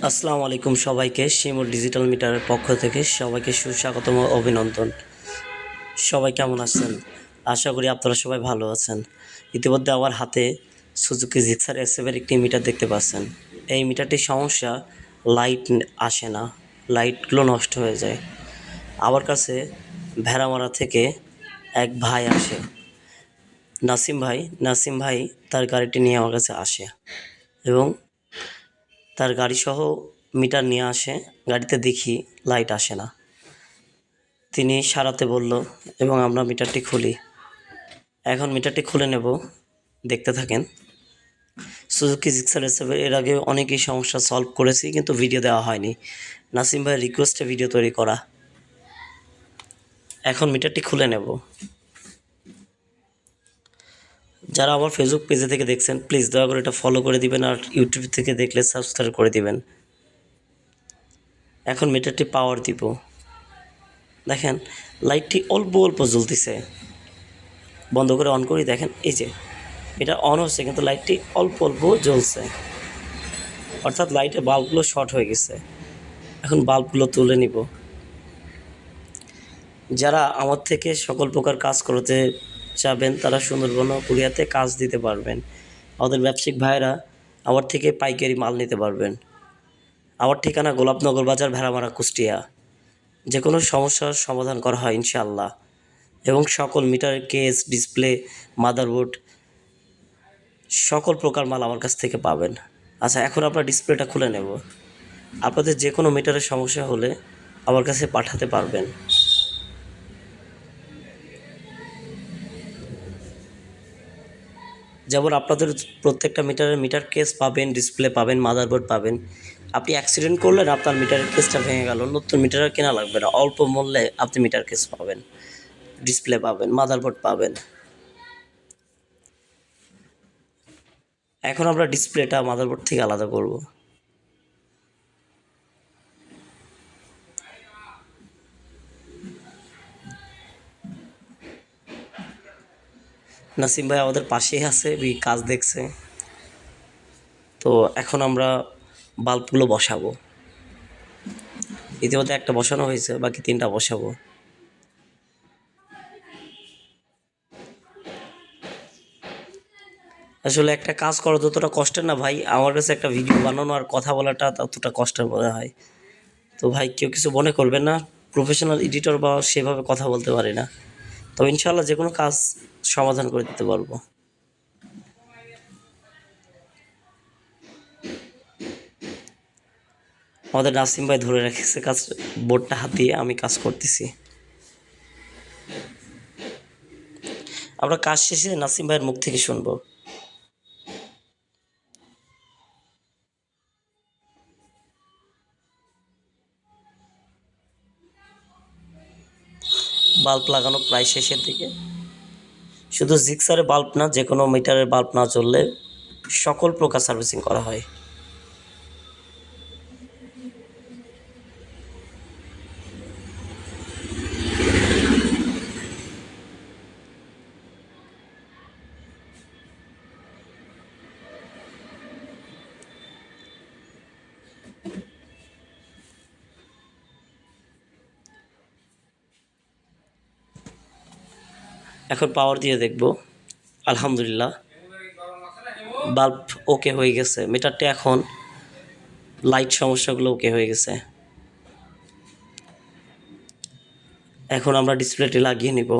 আসসালামু আলাইকুম সবাইকে শিমুল ডিজিটাল মিটারের পক্ষ থেকে সবাইকে সুস্বাগতম অভিনন্দন। সবাই কেমন আছেন? আশা করি আপনারা সবাই ভালো আছেন। ইতিমধ্যে আমার হাতে সুজুকি জিক্সার এসএফের একটি মিটার দেখতে পাচ্ছেন। এই মিটারটির সমস্যা লাইট আসে না, লাইটগুলো নষ্ট হয়ে যায়। আমার কাছে ভেড়ামারা থেকে এক ভাই আসে, নাসিম ভাই তার গাড়িটি নিয়ে আমার কাছে আসে এবং তার গাড়িসহ মিটার নিয়ে আসে। গাড়িতে দেখি লাইট আসে না। তিনি সারাতে বলল এবং আমরা মিটারটি খুলি। এখন মিটারটি খুলে নেব, দেখতে থাকেন। সুজুকি জিক্সার এসএফের এর আগে অনেকই সমস্যা সলভ করেছি, কিন্তু ভিডিও দেওয়া হয়নি। নাসিম ভাইয়ের রিকোয়েস্টে ভিডিও তৈরি করা। এখন মিটারটি খুলে নেব। যারা আমার ফেসবুক পেজে থেকে দেখছেন প্লিজ দয়া করে এটা ফলো করে দিবেন, আর ইউটিউব থেকে দেখলে সাবস্ক্রাইব করে দিবেন। এখন মিটারটি পাওয়ার দিব। দেখেন লাইটটি অল্প অল্প জ্বলতেছে। বন্ধ করে অন করি, দেখেন এই যে এটা অন হচ্ছে কিন্তু লাইটটি অল্প অল্প জ্বলছে, অর্থাৎ লাইটের বাল্বগুলো শর্ট হয়ে গেছে। এখন বাল্বগুলো তুলে নিব। যারা আমার থেকে সকল প্রকার কাজ করতে চাবেন তারা সুন্দরবন ও কুরিয়াতে কাজ দিতে পারবেন। আমাদের ব্যবসায়িক ভাইয়েরা আমার থেকে পাইকারি মাল নিতে পারবেন। আমার ঠিকানা গোলাপনগর বাজার, ভেড়ামারা, কুষ্টিয়া। যে কোনো সমস্যার সমাধান করা হয় ইনশাআল্লাহ, এবং সকল মিটার, কেস, ডিসপ্লে, মাদারবোর্ড সকল প্রকার মাল আমার কাছ থেকে পাবেন। আচ্ছা, এখন আমরা ডিসপ্লেটা খুলে নেব। আপনাদের যে কোনো মিটারের সমস্যা হলে আমার কাছে পাঠাতে পারবেন। যেমন আপনাদের প্রত্যেকটা মিটারের মিটার কেস পাবেন, ডিসপ্লে পাবেন, মাদারবোর্ড পাবেন। আপনি অ্যাক্সিডেন্ট করলেন, আপনার মিটারের কেসটা ভেঙে গেল, নতুন মিটার কেনা লাগবে না, অল্প মূল্যে আপনি মিটার কেস পাবেন, ডিসপ্লে পাবেন, মাদারবোর্ড পাবেন। এখন আমরা ডিসপ্লেটা মাদারবোর্ড থেকে আলাদা করব। নাসিম ভাই আমাদের পাশেই আছে, কাজ দেখছে। তো এখন আমরা বাল্বগুলো বসাবো। ইতিমধ্যে একটা বসানো হয়েছে, বাকি 3টা বসাবো। আসলে একটা কাজ করা যতটা কষ্টের না ভাই, আমার কাছে একটা ভিডিও বানানো আর কথা বলাটা ততটা কষ্টের মনে হয়। তো ভাই কেউ কিছু মনে করবেন না, প্রফেশনাল এডিটর বা সেভাবে কথা বলতে পারি না। তবে ইনশাআল্লাহ যে কোনো কাজ সমাধান করে দিতে পারবো। আমাদের নাসিম ভাই ধরে রেখেছে কাজ, বোর্ডটা হাতিয়ে আমি কাজ করতেছি। আমরা কাজ শেষে নাসিম ভাইয়ের মুখ থেকে শুনবো। বাল্ব লাগানো প্রায় শেষের দিকে। শুধু জিক্সারের বাল্ব না, যে কোনো মিটারের বাল্ব না চললে সকল প্রকার সার্ভিসিং করা হয়। এখন পাওয়ার দিয়ে দেখব। আলহামদুলিল্লাহ বাল্ব ওকে হয়ে গেছে। মিটারটি এখন লাইট সমস্যাগুলো ওকে হয়ে গেছে। এখন আমরা ডিসপ্লেটি লাগিয়ে নিব।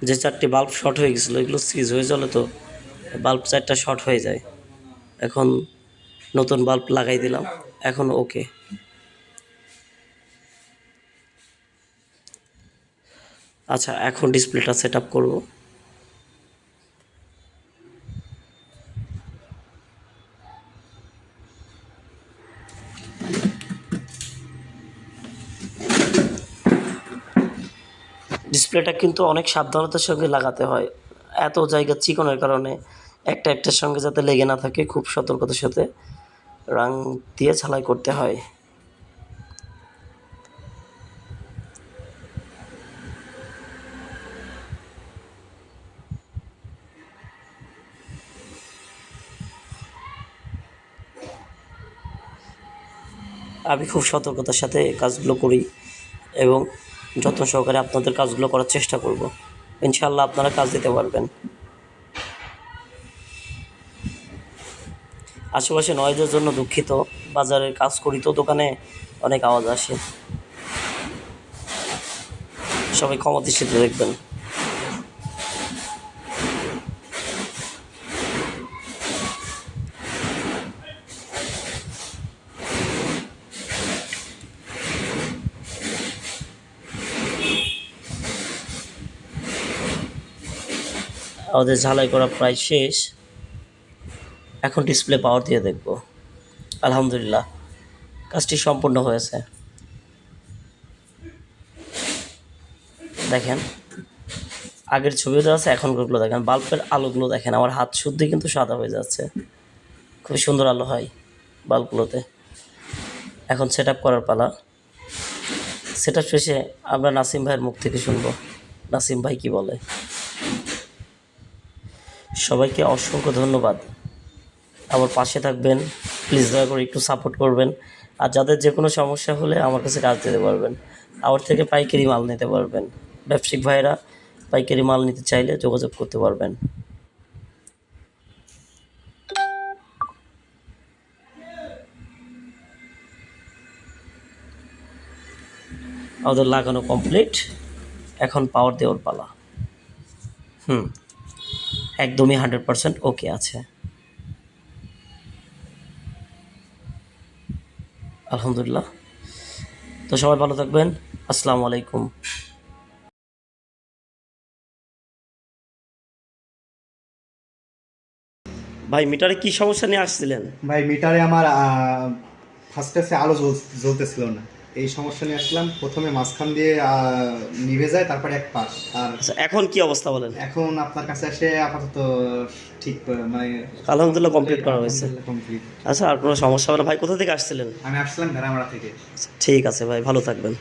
যে 4টি বাল্ব শর্ট হয়ে গেছিলো এগুলো সিজ হয়ে গেলে তো বাল্ব 4টা শর্ট হয়ে যায়। এখন নতুন বাল্ব লাগাই দিলাম, এখন ওকে। আচ্ছা, এখন ডিসপ্লেটা সেট আপ করবো। ডিসপ্লেটা কিন্তু অনেক সাবধানতার সঙ্গে লাগাতে হয়। এত জায়গা চিকনের কারণে একটা একটার সঙ্গে যাতে লেগে না থাকে, খুব সতর্কতার সাথে রং দিয়ে ঝালাই করতে হয়। আমি খুব সতর্কতার সাথে কাজগুলো করি এবং যত্ন সহকারে আপনাদের কাজগুলো করার চেষ্টা করব। ইনশাআল্লাহ আপনারা কাজ দিতে পারবেন। আশেপাশে নয়েজের জন্য দুঃখিত, বাজারের কাজ করি তো দোকানে অনেক আওয়াজ আসে, সবাই ক্ষমা দৃষ্টিতে দেখবেন। আমাদের ঝালাই করা প্রায় শেষ, এখন ডিসপ্লে পাওয়ার দিয়ে দেখব। আলহামদুলিল্লাহ কাজটি সম্পূর্ণ হয়েছে। দেখেন আগের ছবিও দেওয়া আছে, এখনকারগুলো দেখেন, বাল্বের আলোগুলো দেখেন, আমার হাত শুদ্ধ কিন্তু সাদা হয়ে যাচ্ছে, খুবই সুন্দর আলো হয় বাল্বগুলোতে। এখন সেট আপ করার পালা। সেট আপ শেষে আমরা নাসিম ভাইয়ের মুখ থেকে শুনবো নাসিম ভাই কি বলে। সবাইকে অসংখ্য ধন্যবাদ, আমার পাশে থাকবেন, প্লিজ দয়া করে একটু সাপোর্ট করবেন। আর যাদের যে কোনো সমস্যা হলে আমার কাছে কাজ দিতে পারবেন, আমার থেকে পাইকারি মাল নিতে পারবেন। ব্যবসায়িক ভাইয়েরা পাইকারি মাল নিতে চাইলে যোগাযোগ করতে পারবেন। আমাদের লাগানো কমপ্লিট, এখন পাওয়ার দেওয়ার পালা। একদমই 100% ওকে আছে, আলহামদুলিল্লাহ। তো সবাই ভালো থাকবেন, আসসালামু আলাইকুম। ভাই মিটারে কি সমস্যা নিয়ে আসছিলেন? ভাই মিটারে আমার ফার্স্টে আলো জ্বলতেছিল না, এই সমস্যা নিয়ে আসলাম। প্রথমে মাঝখান দিয়ে নিভে যায়, তারপরে এক পাশ। আর আচ্ছা এখন কি অবস্থা বলেন? এখন আপনার কাছে এসে আপাতত ঠিক মানে আলহামদুলিল্লাহ কমপ্লিট করা হয়েছে। কমপ্লিট। আচ্ছা আর কোনো সমস্যা হবে না। ভাই কোথা থেকে আসছিলেন? আমি আসলাম ভেড়ামারা থেকে। ঠিক আছে ভাই, ভালো থাকবেন।